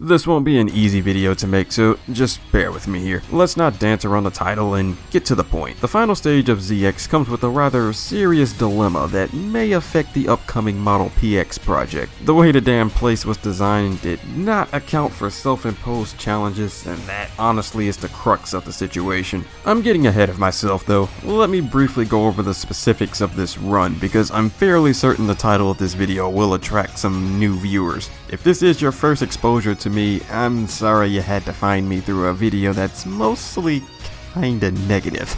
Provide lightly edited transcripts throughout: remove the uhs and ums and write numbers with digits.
This won't be an easy video to make, so just bear with me here. Let's not dance around the title and get to the point. The final stage of ZX comes with a rather serious dilemma that may affect the upcoming Model PX project. The way the damn place was designed did not account for self-imposed challenges, and that honestly is the crux of the situation. I'm getting ahead of myself though. Let me briefly go over the specifics of this run, because I'm fairly certain the title of this video will attract some new viewers. If this is your first exposure to me, I'm sorry you had to find me through a video that's mostly kinda negative.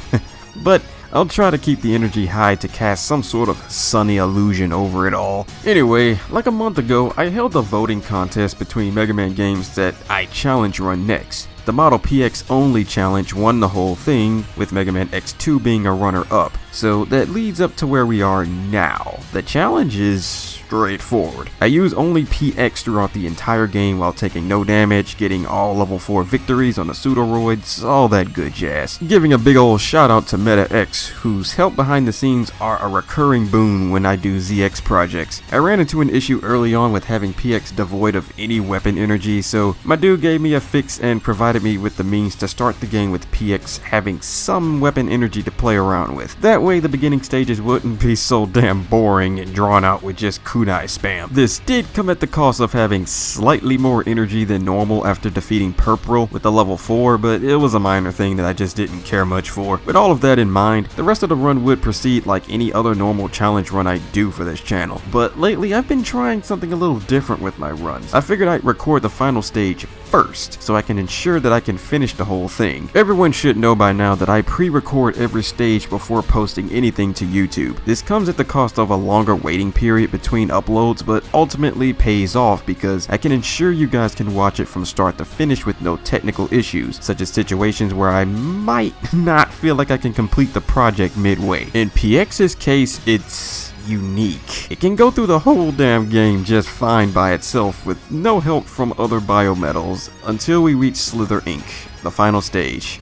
But I'll try to keep the energy high to cast some sort of sunny illusion over it all. Anyway, like a month ago, I held a voting contest between Mega Man games that I challenge run next. The Model PX only challenge won the whole thing, with Mega Man X2 being a runner-up. So that leads up to where we are now. The challenge is straightforward. I use only PX throughout the entire game while taking no damage, getting all level 4 victories on the pseudoroids, all that good jazz. Giving a big ol' shout out to Meta X, whose help behind the scenes are a recurring boon when I do ZX projects. I ran into an issue early on with having PX devoid of any weapon energy, so my dude gave me a fix and provided me with the means to start the game with PX having some weapon energy to play around with. That way the beginning stages wouldn't be so damn boring and drawn out with just kunai spam. This did come at the cost of having slightly more energy than normal after defeating Purple with a level 4, but it was a minor thing that I just didn't care much for. With all of that in mind, the rest of the run would proceed like any other normal challenge run I do for this channel. But lately I've been trying something a little different with my runs. I figured I'd record the final stage first, so I can ensure that I can finish the whole thing. Everyone should know by now that I pre-record every stage before posting anything to YouTube. This comes at the cost of a longer waiting period between uploads, but ultimately pays off because I can ensure you guys can watch it from start to finish with no technical issues, such as situations where I might not feel like I can complete the project midway. In PX's case, it's unique. It can go through the whole damn game just fine by itself with no help from other biometals until we reach Slither Inc., the final stage.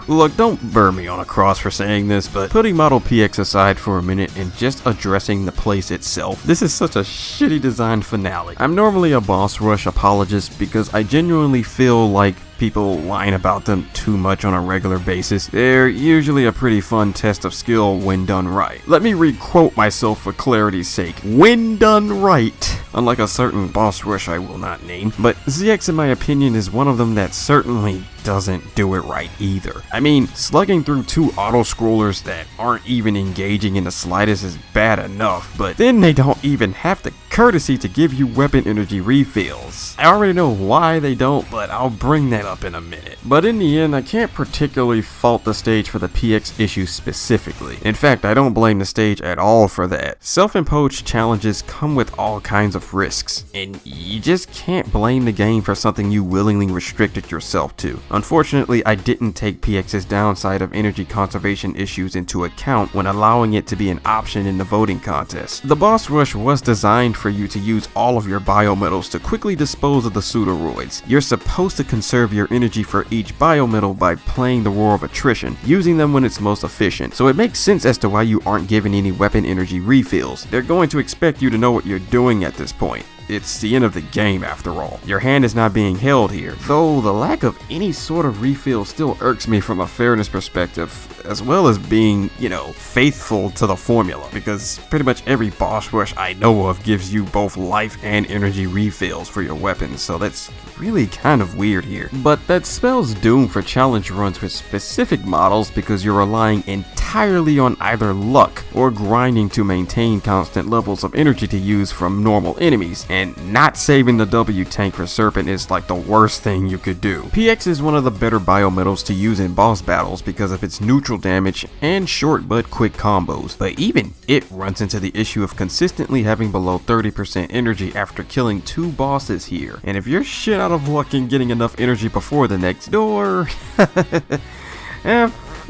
Look, don't burn me on a cross for saying this, but putting Model PX aside for a minute and just addressing the place itself, this is such a shitty designed finale. I'm normally a boss rush apologist because I genuinely feel like people whine about them too much on a regular basis. They're usually a pretty fun test of skill when done right. Let me re-quote myself for clarity's sake. When done right. Unlike a certain boss rush I will not name. But ZX in my opinion is one of them that certainly doesn't do it right either. I mean, slugging through 2 auto-scrollers that aren't even engaging in the slightest is bad enough, but then they don't even have the courtesy to give you weapon energy refills. I already know why they don't, but I'll bring that up in a minute. But in the end, I can't particularly fault the stage for the PX issue specifically. In fact, I don't blame the stage at all for that. Self-imposed challenges come with all kinds of risks, and you just can't blame the game for something you willingly restricted yourself to. Unfortunately, I didn't take PX's downside of energy conservation issues into account when allowing it to be an option in the voting contest. The boss rush was designed for you to use all of your biometals to quickly dispose of the pseudoroids. You're supposed to conserve your energy for each biometal by playing the War of Attrition, using them when it's most efficient, so it makes sense as to why you aren't given any weapon energy refills. They're going to expect you to know what you're doing at this point. It's the end of the game after all. Your hand is not being held here, though the lack of any sort of refill still irks me from a fairness perspective, as well as being, faithful to the formula, because pretty much every boss rush I know of gives you both life and energy refills for your weapons, so that's really kind of weird here. But that spells doom for challenge runs with specific models because you're relying entirely on either luck or grinding to maintain constant levels of energy to use from normal enemies, and not saving the W tank for Serpent is like the worst thing you could do. PX is one of the better biometals to use in boss battles because of its neutral damage and short but quick combos, but even it runs into the issue of consistently having below 30% energy after killing 2 bosses here, and if you're shit out of luck in getting enough energy before the next door,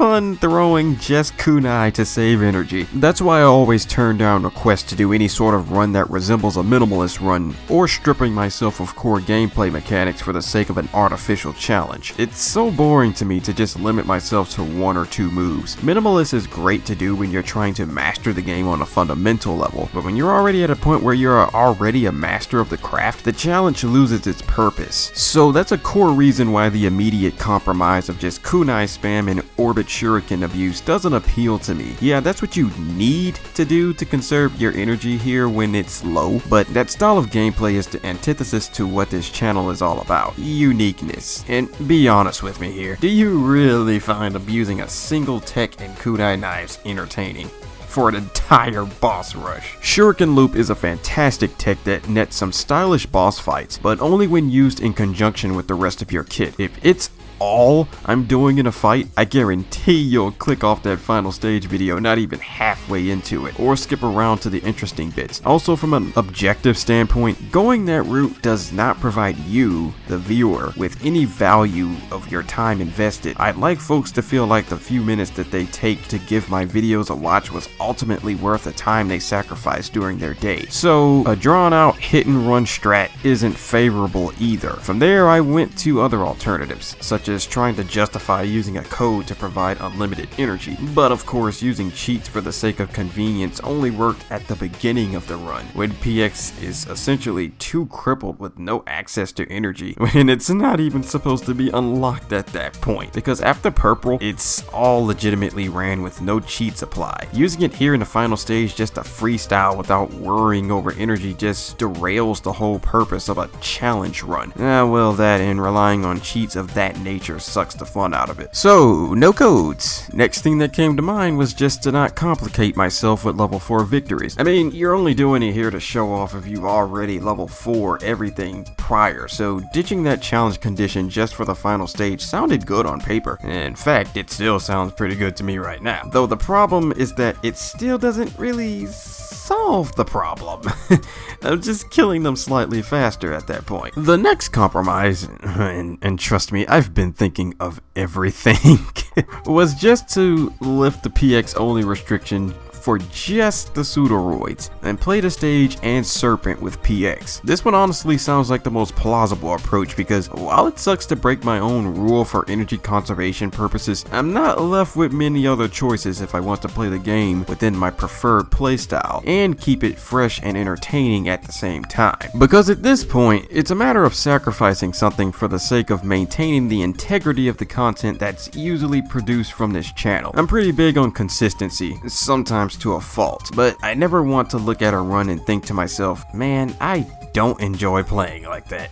fun throwing just kunai to save energy. That's why I always turn down requests to do any sort of run that resembles a minimalist run, or stripping myself of core gameplay mechanics for the sake of an artificial challenge. It's so boring to me to just limit myself to 1 or 2 moves. Minimalist is great to do when you're trying to master the game on a fundamental level, but when you're already at a point where you're already a master of the craft, the challenge loses its purpose. So that's a core reason why the immediate compromise of just kunai spam and orbit shuriken abuse doesn't appeal to me. Yeah, that's what you need to do to conserve your energy here when it's low, but that style of gameplay is the antithesis to what this channel is all about: uniqueness. And be honest with me here, do you really find abusing a single tech and kunai knives entertaining for an entire boss rush? Shuriken Loop is a fantastic tech that nets some stylish boss fights, but only when used in conjunction with the rest of your kit. If it's all I'm doing in a fight, I guarantee you'll click off that final stage video not even halfway into it, or skip around to the interesting bits. Also, from an objective standpoint, going that route does not provide you, the viewer, with any value of your time invested. I'd like folks to feel like the few minutes that they take to give my videos a watch was ultimately worth the time they sacrificed during their day. So a drawn out hit and run strat isn't favorable either. From there, I went to other alternatives, such as trying to justify using a code to provide unlimited energy. But of course, using cheats for the sake of convenience only worked at the beginning of the run, when PX is essentially too crippled with no access to energy, when it's not even supposed to be unlocked at that point, because after purple, it's all legitimately ran with no cheats applied. Using it here in the final stage just to freestyle without worrying over energy just derails the whole purpose of a challenge run. Well, that and relying on cheats of that nature sucks the fun out of it. So, no codes. Next thing that came to mind was just to not complicate myself with level 4 victories. I mean, you're only doing it here to show off if you've already level 4 everything prior, so ditching that challenge condition just for the final stage sounded good on paper. In fact, it still sounds pretty good to me right now. Though the problem is that it still doesn't really solve the problem. I'm just killing them slightly faster at that point. The next compromise, and trust me, I've been thinking of everything, was just to lift the PX only restriction for just the pseudoroids, and play the stage and Serpent with PX. This one honestly sounds like the most plausible approach, because while it sucks to break my own rule for energy conservation purposes, I'm not left with many other choices if I want to play the game within my preferred playstyle, and keep it fresh and entertaining at the same time. Because at this point, it's a matter of sacrificing something for the sake of maintaining the integrity of the content that's usually produced from this channel. I'm pretty big on consistency, sometimes to a fault, but I never want to look at a run and think to myself, man, I don't enjoy playing like that.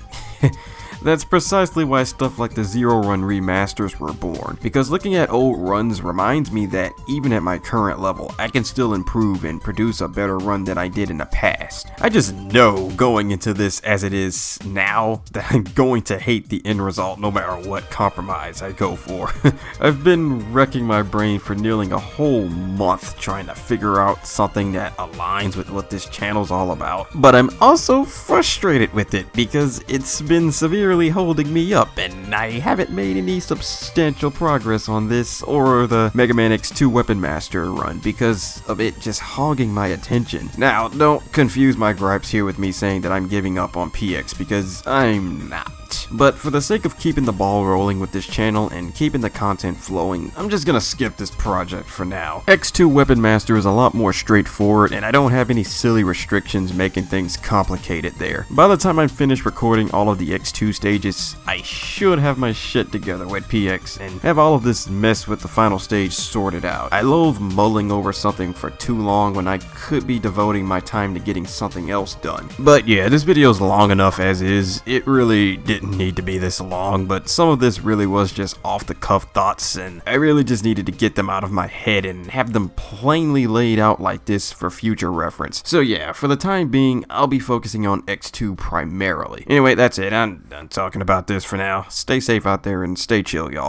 That's precisely why stuff like the Zero Run remasters were born, because looking at old runs reminds me that even at my current level, I can still improve and produce a better run than I did in the past. I just know going into this as it is now that I'm going to hate the end result no matter what compromise I go for. I've been wrecking my brain for nearly a whole month trying to figure out something that aligns with what this channel's all about, but I'm also frustrated with it because it's been severely holding me up, and I haven't made any substantial progress on this or the Mega Man X2 Weapon Master run because of it just hogging my attention. Now, don't confuse my gripes here with me saying that I'm giving up on PX, because I'm not. But for the sake of keeping the ball rolling with this channel and keeping the content flowing, I'm just gonna skip this project for now. X2 Weapon Master is a lot more straightforward, and I don't have any silly restrictions making things complicated there. By the time I'm finished recording all of the X2 stages, I should have my shit together with PX and have all of this mess with the final stage sorted out. I loathe mulling over something for too long when I could be devoting my time to getting something else done. But yeah, this video's long enough as is. It really didn't need to be this long, but some of this really was just off the cuff thoughts, and I really just needed to get them out of my head and have them plainly laid out like this for future reference. So yeah, for the time being, I'll be focusing on X2 primarily. Anyway, that's it. I'm done talking about this for now. Stay safe out there and stay chill, y'all.